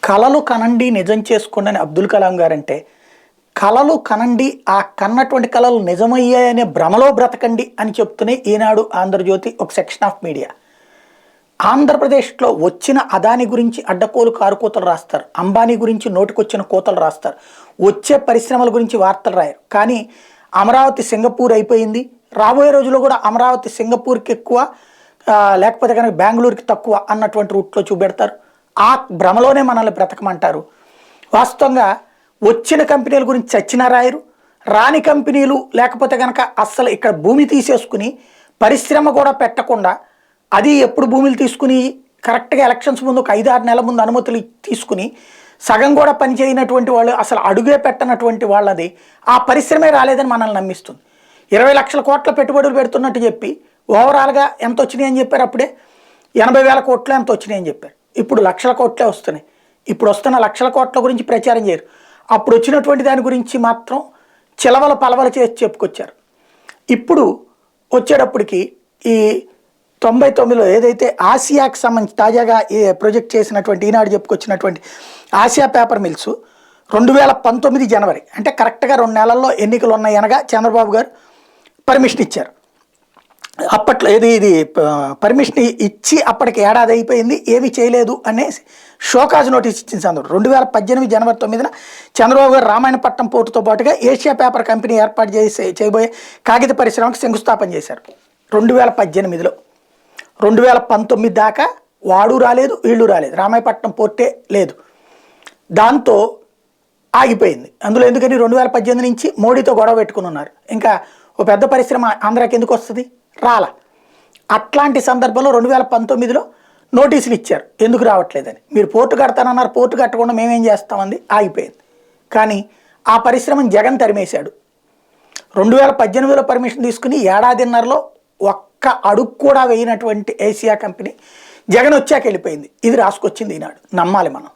కలలు కనండి నిజం చేసుకోండి అని అబ్దుల్ కలాం గారంటే, కలలు కనండి ఆ కన్నటువంటి కలలు నిజమయ్యాయనే భ్రమలో బ్రతకండి అని చెప్తూనే ఈనాడు ఆంధ్రజ్యోతి ఒక సెక్షన్ ఆఫ్ మీడియా. ఆంధ్రప్రదేశ్లో వచ్చిన అదాని గురించి అడ్డకోలు కారుకోతలు రాస్తారు, అంబానీ గురించి నోటికొచ్చిన కోతలు రాస్తారు, వచ్చే పరిశ్రమల గురించి వార్తలు రాయరు. కానీ అమరావతి సింగపూర్ అయిపోయింది, రాబోయే రోజుల్లో కూడా అమరావతి సింగపూర్కి ఎక్కువ, లేకపోతే కనుక బెంగళూరుకి తక్కువ అన్నటువంటి రూట్లో చూపెడతారు. ఆ భ్రమలోనే మనల్ని బ్రతకమంటారు. వాస్తవంగా వచ్చిన కంపెనీల గురించి చచ్చినా రాయరు, రాని కంపెనీలు లేకపోతే కనుక అస్సలు ఇక్కడ భూమి తీసేసుకుని పరిశ్రమ కూడా పెట్టకుండా, అది ఎప్పుడు భూములు తీసుకుని కరెక్ట్గా ఎలక్షన్స్ ముందు ఒక 5-6 నెలల ముందు అనుమతులు తీసుకుని సగం కూడా పనిచేయనటువంటి వాళ్ళు, అసలు అడుగే పెట్టనటువంటి వాళ్ళది ఆ పరిశ్రమే రాలేదని మనల్ని నమ్మిస్తుంది. 20 లక్షల కోట్ల పెట్టుబడులు పెడుతున్నట్టు చెప్పి ఓవరాల్గా ఎంత వచ్చినాయి అని చెప్పారు. అప్పుడే 80,000 కోట్లు ఎంత వచ్చినాయి అని చెప్పారు. ఇప్పుడు లక్షల కోట్లే వస్తున్నాయి. ఇప్పుడు వస్తున్న లక్షల కోట్ల గురించి ప్రచారం చేయరు. అప్పుడు వచ్చినటువంటి దాని గురించి మాత్రం చిలవల పలవల చేసి చెప్పుకొచ్చారు. ఇప్పుడు వచ్చేటప్పటికి ఈ 99లో ఏదైతే ఆసియాకి సంబంధించి తాజాగా ప్రొజెక్ట్ చేసినటువంటి ఈనాడు చెప్పుకొచ్చినటువంటి ఆసియా పేపర్ మిల్స్ 2019 జనవరి, అంటే కరెక్ట్గా 2 నెలల్లో ఎన్నికలు ఉన్నాయి అనగా చంద్రబాబు గారు పర్మిషన్ ఇచ్చారు. అప్పట్లో ఇది పర్మిషన్ ఇచ్చి అప్పటికి ఏడాది అయిపోయింది, ఏమీ చేయలేదు అనేసి షోకాజ్ నోటీస్ ఇచ్చిన సందర్భం 2018 జనవరి 9న చంద్రబాబు గారు రామాయణపట్నం పోర్టుతో పాటుగా ఏషియా పేపర్ కంపెనీ ఏర్పాటు చేయబోయే కాగిత పరిశ్రమకు శంకుస్థాపన చేశారు 2018లో. 2019 దాకా వాడు రాలేదు, వీళ్ళు రాలేదు, రామాయణపట్నం పోర్టే లేదు. దాంతో ఆగిపోయింది. అందులో ఎందుకని 2018 నుంచి మోడీతో గొడవ పెట్టుకుని ఉన్నారు. ఇంకా ఓ పెద్ద పరిశ్రమ ఆంధ్రాకి ఎందుకు వస్తుంది, రాలా. అట్లాంటి సందర్భంలో 2019లో నోటీసులు ఇచ్చారు, ఎందుకు రావట్లేదని. మీరు పోర్టు కడతానన్నారు, పోర్టు కట్టకుండా మేమేం చేస్తామంది, ఆగిపోయింది. కానీ ఆ పరిశ్రమను జగన్ తరిమేశాడు. 2018లో పర్మిషన్ తీసుకుని ఏడాదిన్నరలో ఒక్క అడుగు కూడా వేయనటువంటి ఏషియా కంపెనీ జగన్ వచ్చాక వెళ్ళిపోయింది. ఇది రాసుకొచ్చింది ఈనాడు, నమ్మాలి మనం.